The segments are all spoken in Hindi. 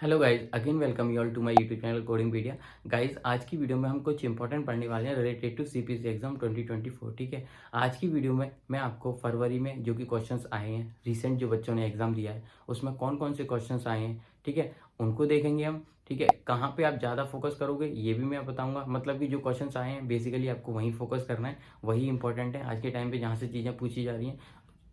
Hello guys, again welcome you all to my YouTube channel Codingpedia. Guys, आज की वीडियो में हम कुछ इंपॉर्टेंट पढ़ने वाले हैं रिलेटेड टू सीपीसी एग्जाम 2024। ठीक है, आज की वीडियो में मैं आपको फरवरी में जो कि क्वेश्चंस आए हैं, रिसेंट जो बच्चों ने एग्जाम दिया है उसमें कौन कौन से क्वेश्चंस आए हैं, ठीक है, उनको देखेंगे हम। ठीक है, कहाँ पे आप ज़्यादा फोकस करोगे ये भी मैं बताऊंगा। मतलब कि जो क्वेश्चंस आए हैं बेसिकली आपको वहीं फोकस करना है, वही इंपॉर्टेंट है आज के टाइम पे जहाँ से चीज़ें पूछी जा रही हैं।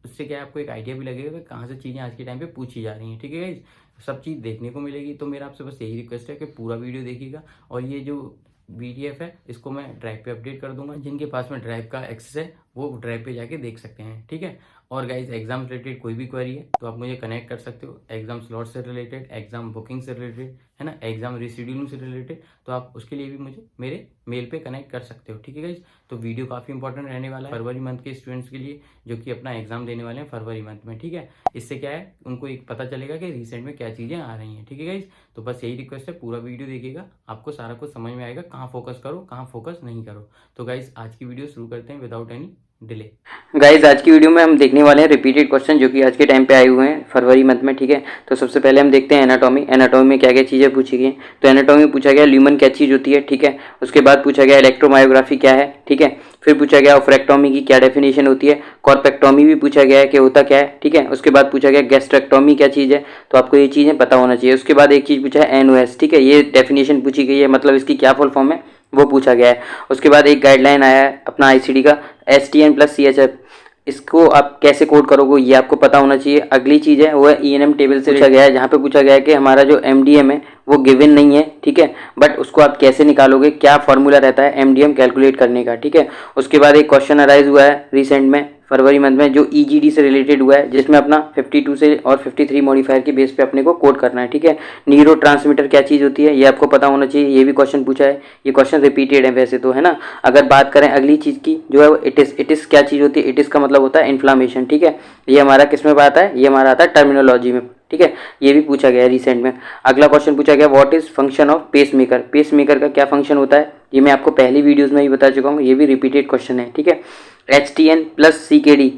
उससे क्या है, आपको एक आइडिया भी लगेगा कि कहाँ से चीज़ें आज के टाइम पे पूछी जा रही हैं। ठीक है गाइज, सब चीज़ देखने को मिलेगी। तो मेरा आपसे बस यही रिक्वेस्ट है कि पूरा वीडियो देखिएगा। और ये जो PDF है इसको मैं ड्राइव पे अपडेट कर दूंगा। जिनके पास में ड्राइव का एक्सेस है वो ड्राइव पे जाके देख सकते हैं। ठीक है, और गाइज एग्जाम रिलेटेड कोई भी क्वेरी है तो आप मुझे कनेक्ट कर सकते हो, एग्जाम स्लॉट से रिलेटेड, एग्जाम बुकिंग से रिलेटेड, है ना, एग्जाम रिशेड्यूलिंग से रिलेटेड। तो आप उसके लिए भी मुझे मेरे मेल पे कनेक्ट कर सकते हो। ठीक है गाइज, तो वीडियो काफ़ी इंपॉर्टेंट रहने वाला है फरवरी मंथ के स्टूडेंट्स के लिए जो कि अपना एग्जाम देने वाले हैं फरवरी मंथ में। ठीक है, इससे क्या है, उनको एक पता चलेगा कि रिसेंट में क्या चीज़ें आ रही हैं। ठीक है गाइज, तो बस यही रिक्वेस्ट है, पूरा वीडियो देखिएगा, आपको सारा कुछ समझ में आएगा, कहाँ फोकस करो कहाँ फोकस नहीं करो। तो गाइज आज की वीडियो शुरू करते हैं विदाउट एनी डिले। गाइज आज की वीडियो में हम देखने वाले हैं रिपीटेड क्वेश्चन जो कि आज के टाइम पे आए हुए हैं फरवरी मंथ में। ठीक है, तो सबसे पहले हम देखते हैं एनाटॉमी। एनाटॉमी में क्या क्या चीज़ें पूछी गई हैं। तो एनाटॉमी में पूछा गया ल्यूमन क्या चीज़ होती है। ठीक है, उसके बाद पूछा गया इलेक्ट्रोमायोग्राफी क्या है। ठीक है, फिर पूछा गया ऑफ्रेक्टोमी की क्या डेफिनेशन होती है। कॉर्पेक्टोमी भी पूछा गया है कि होता क्या है। ठीक है, उसके बाद पूछा गया गैस्ट्रेक्टोमी क्या चीज़ है। तो आपको ये चीज़ें पता होना चाहिए। उसके बाद एक चीज़ पूछा है NOS। ठीक है, ये डेफिनेशन पूछी गई है, मतलब इसकी क्या फुल फॉर्म है वो पूछा गया है। उसके बाद एक गाइडलाइन आया है अपना ICD का STN+CHF। इसको आप कैसे कोड करोगे ये आपको पता होना चाहिए। अगली चीज़ है वो है ENM टेबल से पूछा गया है, जहाँ पे पूछा गया है कि हमारा जो MDM है वो गिवन नहीं है। ठीक है, बट उसको आप कैसे निकालोगे, क्या फॉर्मूला रहता है MDM कैलकुलेट करने का। ठीक है, उसके बाद एक क्वेश्चन अराइज हुआ है रिसेंट में फरवरी मंथ में जो EGD से रिलेटेड हुआ है, जिसमें अपना 52 से और 53 मॉडिफायर के बेस पे अपने को कोड करना है। ठीक है, न्यूरो ट्रांसमीटर क्या चीज़ होती है ये आपको पता होना चाहिए, ये भी क्वेश्चन पूछा है। ये क्वेश्चन रिपीटेड है वैसे तो, है ना। अगर बात करें अगली चीज़ की जो है वो इटिस क्या चीज़ होती है। इटिस का मतलब होता है इन्फ्लामेशन। ठीक है, ये हमारा किस में आता है, ये हमारा आता है टर्मिनोलॉजी में। ठीक है, ये भी पूछा गया है रिसेंट में। अगला क्वेश्चन पूछा गया what is function of pacemaker. Pacemaker का क्या फंक्शन होता है ये मैं आपको पहली वीडियोस में ही बता चुका हूँ, ये भी रिपीटेड क्वेश्चन है। ठीक है, HTN+CKD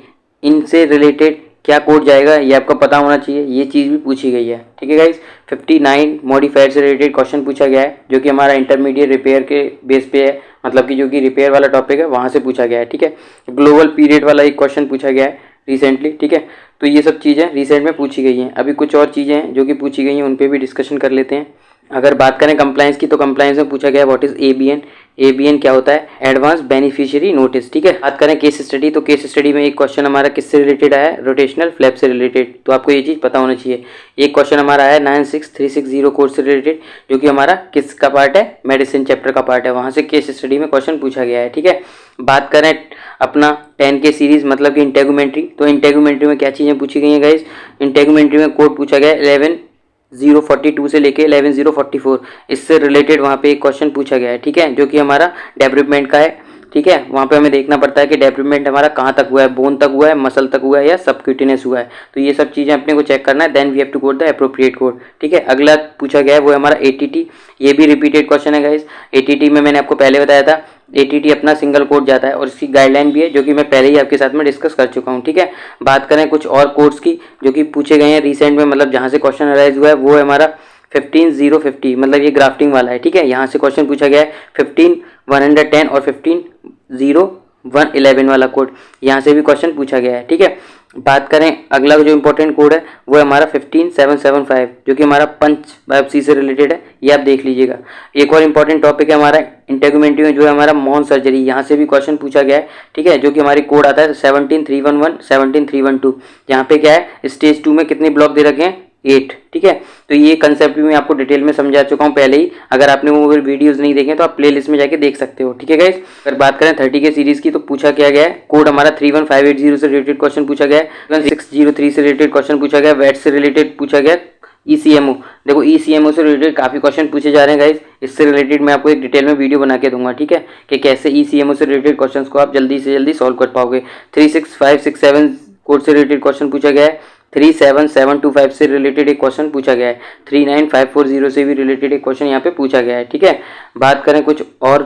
इनसे रिलेटेड क्या कोड जाएगा ये आपको पता होना चाहिए, ये चीज़ भी पूछी गई है। ठीक है गाइज, 59 मॉडिफायर से रिलेटेड क्वेश्चन पूछा गया है जो कि हमारा इंटरमीडिएट रिपेयर के बेस पे है, मतलब कि जो कि रिपेयर वाला टॉपिक है वहाँ से पूछा गया है। ठीक है, ग्लोबल पीरियड वाला एक क्वेश्चन पूछा गया है रिसेंटली। ठीक है, तो ये सब चीज़ें रिसेंट में पूछी गई हैं। अभी कुछ और चीज़ें हैं जो कि पूछी गई हैं, उन पर भी डिस्कशन कर लेते हैं। अगर बात करें कंप्लायंस की तो कंप्लायंस में पूछा गया व्हाट इज ABN। ABN क्या होता है, एडवांस बेनिफिशियरी नोटिस। ठीक है, बात करें केस स्टडी तो केस स्टडी में एक क्वेश्चन हमारा किससे रिलेटेड आया है, रोटेशनल फ्लैप से रिलेटेड। तो आपको ये चीज़ पता होना चाहिए। एक क्वेश्चन हमारा आया 96360 कोड से रिलेटेड जो कि हमारा किसका पार्ट है, मेडिसिन चैप्टर का पार्ट है, वहाँ से केस स्टडी में क्वेश्चन पूछा गया है। ठीक है, बात करें अपना 10K सीरीज मतलब कि इंटेगुमेंट्री, तो इंटेगुमेंट्री में क्या चीज़ें पूछी गई हैं गाइज। इंटेगुमेंट्री में कोड पूछा गया 11.042 से लेके 11.044, इससे रिलेटेड वहाँ पे एक क्वेश्चन पूछा गया है। ठीक है, जो कि हमारा डेवलपमेंट का है। ठीक है, वहाँ पे हमें देखना पड़ता है कि डेवलपमेंट हमारा कहाँ तक हुआ है, बोन तक हुआ है, मसल तक हुआ है या सबक्यूटेनियस हुआ है। तो ये सब चीज़ें अपने को चेक करना है, then we have to code the appropriate code. ठीक है, अगला पूछा गया है वो है हमारा ATT। ये भी रिपीटेड क्वेश्चन है गाइज। ATT में मैंने आपको पहले बताया था ATT अपना सिंगल कोड जाता है और इसकी गाइडलाइन भी है जो कि मैं पहले ही आपके साथ में डिस्कस कर चुका हूँ। ठीक है, बात करें कुछ और कोड्स की जो कि पूछे गए हैं रिसेंट में, मतलब जहाँ से क्वेश्चन अराइज हुआ है वो है हमारा 15050, मतलब ये ग्राफ्टिंग वाला है। ठीक है, यहाँ से क्वेश्चन पूछा गया है 15110 और 15011 वाला कोड, यहाँ से भी क्वेश्चन पूछा गया है। ठीक है, बात करें अगला जो इंपॉर्टेंट कोड है वो है हमारा 15775 जो कि हमारा पंच बायोप्सी से रिलेटेड है, ये आप देख लीजिएगा। एक और इंपॉर्टेंट टॉपिक है हमारा इंटेगुमेंट्री में जो है हमारा मोन सर्जरी, यहाँ से भी क्वेश्चन पूछा गया है। ठीक है, जो कि हमारी कोड आता है 17311 17312, यहाँ पे क्या है स्टेज 2 में कितने ब्लॉक दे रखे हैं 8। ठीक है, तो ये कंसेप्ट भी मैं आपको डिटेल में समझा चुका हूँ पहले ही, अगर आपने वो वीडियोस नहीं देखे तो आप प्लेलिस्ट में जाके देख सकते हो। ठीक है गाइस, अगर बात करें 30K सीरीज की तो पूछा क्या गया है, कोड हमारा 31580 से रिलेटेड क्वेश्चन पूछा गया है, 1603 से रिलेटेड क्वेश्चन पूछा गया, वेट से रिलेटेड पूछा गया, ECMO। देखो ECMO से रिलेटेड काफ़ी क्वेश्चन पूछे जा रहे हैं गाइस, इससे रिलेटेड मैं आपको एक डिटेल में वीडियो बना के दूंगा। ठीक है, कि कैसे ECMO से रिलेटेड क्वेश्चंस को आप जल्दी से जल्दी सॉल्व कर पाओगे। 36567 कोड से रिलेटेड क्वेश्चन पूछा गया है, 37725 से रिलेटेड एक क्वेश्चन पूछा गया है, 39540 से भी रिलेटेड एक क्वेश्चन यहाँ पे पूछा गया है। ठीक है, बात करें कुछ और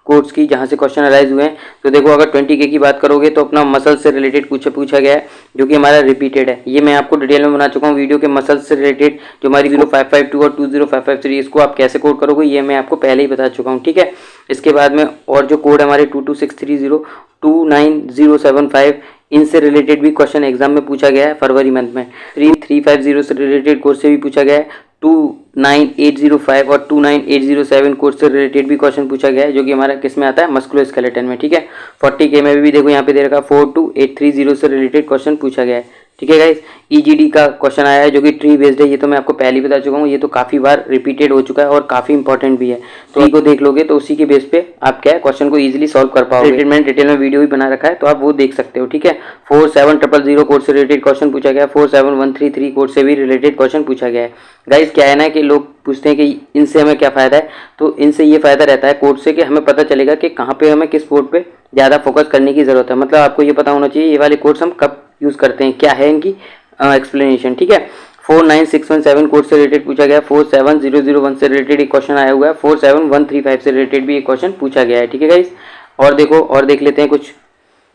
कोर्स की जहाँ से क्वेश्चन अराइज हुए हैं। तो देखो अगर 20K की बात करोगे तो अपना मसल से रिलेटेड पूछा गया है जो कि हमारा रिपीटेड है। ये मैं आपको डिटेल में बना चुका हूँ वीडियो के मसल से रिलेटेड जो हमारी 0552 और 20553 इसको आप कैसे कोड करोगे ये मैं आपको पहले ही बता चुका हूँ, ठीक है। इसके बाद में और जो कोड हमारे 22630 29075 इनसे रिलेटेड भी क्वेश्चन एग्जाम में पूछा गया है फरवरी मंथ में। 3350 से रिलेटेड कोर्स से भी पूछा गया है। 29805 और 29807 कोर्स से रिलेटेड भी क्वेश्चन पूछा गया है जो कि हमारा किस में आता है, मस्कुलोस्केलेटन में, ठीक है। 40K में भी देखो यहाँ पे दे रखा 42830 से रिलेटेड क्वेश्चन पूछा गया है, ठीक है गाइस। EGD का क्वेश्चन आया है जो कि ट्री बेस्ड है, ये तो मैं आपको पहले ही बता चुका हूँ, ये तो काफ़ी बार रिपीटेड हो चुका है और काफ़ी इंपॉर्टेंट भी है। तो इसी को देख लोगे तो उसी के बेस पे आप क्या है क्वेश्चन को इजीली सॉल्व कर पाओगे। मैंने डिटेल में वीडियो भी बना रखा है तो आप वो देख सकते हो, ठीक है। 47000 कोड से रिलेटेड क्वेश्चन पूछा गया है। 47133 कोड से भी रिलेटेड क्वेश्चन पूछा गया है। गाइस क्या है ना कि लोग पूछते हैं कि इनसे हमें क्या फ़ायदा है, तो इनसे ये फ़ायदा रहता है कोड से कि हमें पता चलेगा कि कहाँ पे हमें किस कोड पे ज़्यादा फोकस करने की ज़रूरत है। मतलब आपको ये पता होना चाहिए ये वाले कोड्स हम कब यूज़ करते हैं, क्या है इनकी एक्सप्लेनेशन, ठीक है। 49617 कोड से रिलेटेड पूछा गया है। 47001 से रिलेटेड एक क्वेश्चन आया हुआ है। 47135 से रिलेटेड भी एक क्वेश्चन पूछा गया है, ठीक है गाइस। और देखो और देख लेते हैं कुछ।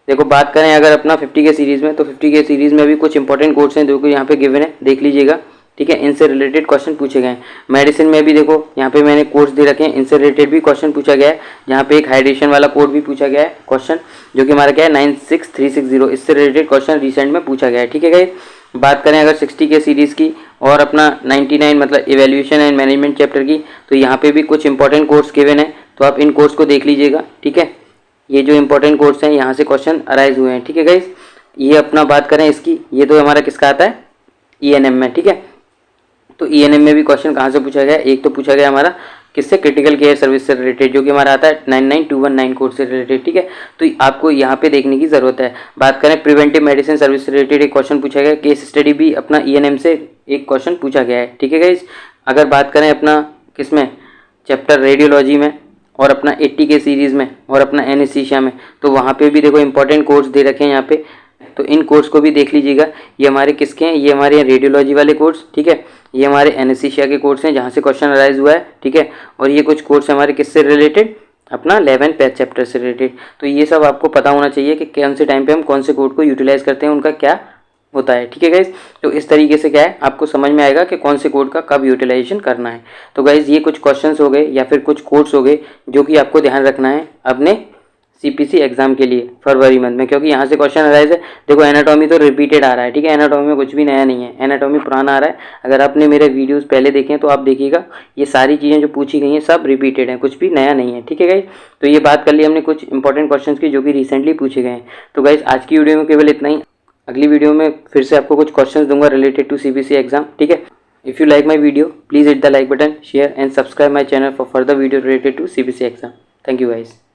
देखो बात करें अगर अपना 50K सीरीज़ में, तो 50K सीरीज़ में भी कुछ इंपॉर्टेंट कोड्स हैं जो कि यहाँ पे गिवन है, देख लीजिएगा, ठीक है। इनसे रिलेटेड क्वेश्चन पूछे गए हैं। मेडिसिन में भी देखो यहाँ पे मैंने कोर्स दे रखे हैं, इनसे रिलेटेड भी क्वेश्चन पूछा गया है। यहाँ पे एक हाइड्रेशन वाला कोड भी पूछा गया है क्वेश्चन जो कि हमारा क्या है 96360, इससे रिलेटेड क्वेश्चन रिसेंट में पूछा गया है, ठीक है गाइस। बात करें अगर 60K सीरीज़ की और अपना 99 मतलब इवेल्यूएशन एंड मैनेजमेंट चैप्टर की, तो यहाँ पे भी कुछ इंपॉर्टेंट कोर्स गिवन है, तो आप इन कोर्स को देख लीजिएगा, ठीक है। ये जो इंपॉर्टेंट कोर्स हैं यहाँ से क्वेश्चन अराइज हुए हैं, ठीक है गाइस। ये अपना बात करें इसकी, ये तो हमारा किसका आता है, ENM में, ठीक है। तो ENM में भी क्वेश्चन कहाँ से पूछा गया, एक तो पूछा गया हमारा किससे, क्रिटिकल केयर सर्विस से रिलेटेड जो कि हमारा आता है 99219 कोड से रिलेटेड, ठीक है। तो आपको यहाँ पे देखने की ज़रूरत है। बात करें प्रिवेंटिव मेडिसिन सर्विस से रिलेटेड एक क्वेश्चन पूछा गया। केस स्टडी भी अपना ENM से एक क्वेश्चन पूछा गया है, ठीक है गाइस। अगर बात करें अपना किसमें, चैप्टर रेडियोलॉजी में और अपना 80K सीरीज़ में और अपना एनेस्थीसिया में, तो वहाँ पे भी देखो इंपॉर्टेंट कोर्स दे रखे हैं यहाँ पे, तो इन कोर्स को भी देख लीजिएगा। ये हमारे किसके हैं, ये हमारे रेडियोलॉजी वाले कोर्स, ठीक है। ये हमारे एनेस्थीसिया के कोर्स हैं जहाँ से क्वेश्चन अराइज हुआ है, ठीक है। और ये कुछ कोर्स हमारे किससे रिलेटेड, अपना 11 पैथ चैप्टर से रिलेटेड। तो ये सब आपको पता होना चाहिए कि कौन से टाइम पे हम कौन से कोड को यूटिलाइज करते हैं, उनका क्या होता है, ठीक है गाइज। तो इस तरीके से क्या है आपको समझ में आएगा कि कौन से कोड का कब यूटिलाइजेशन करना है। तो गाइज ये कुछ क्वेश्चंस हो गए या फिर कुछ कोड्स हो गए जो कि आपको ध्यान रखना है अपने CPC एग्जाम के लिए फरवरी मंथ में, क्योंकि यहाँ से क्वेश्चन अराइज है। देखो एनाटॉमी तो रिपीटेड आ रहा है, ठीक है। एनाटॉमी में कुछ भी नया नहीं है, एनाटॉमी पुराना आ रहा है। अगर आपने मेरे वीडियोस पहले देखे हैं तो आप देखिएगा ये सारी चीज़ें जो पूछी गई हैं सब रिपीटेड हैं, कुछ भी नया नहीं है, ठीक है गाइज। तो ये बात कर ली हमने कुछ इंपॉर्टेंट क्वेश्चन की जो कि रिसेंटली पूछे गए हैं। तो गाइज आज की वीडियो में केवल इतना ही। अगली वीडियो में फिर से आपको कुछ क्वेश्चन दूंगा रिलेटेड टू CPC एग्जाम, ठीक है। If you like my video please hit the like button, share and subscribe my channel for further video related to CPC exam. Thank you guys.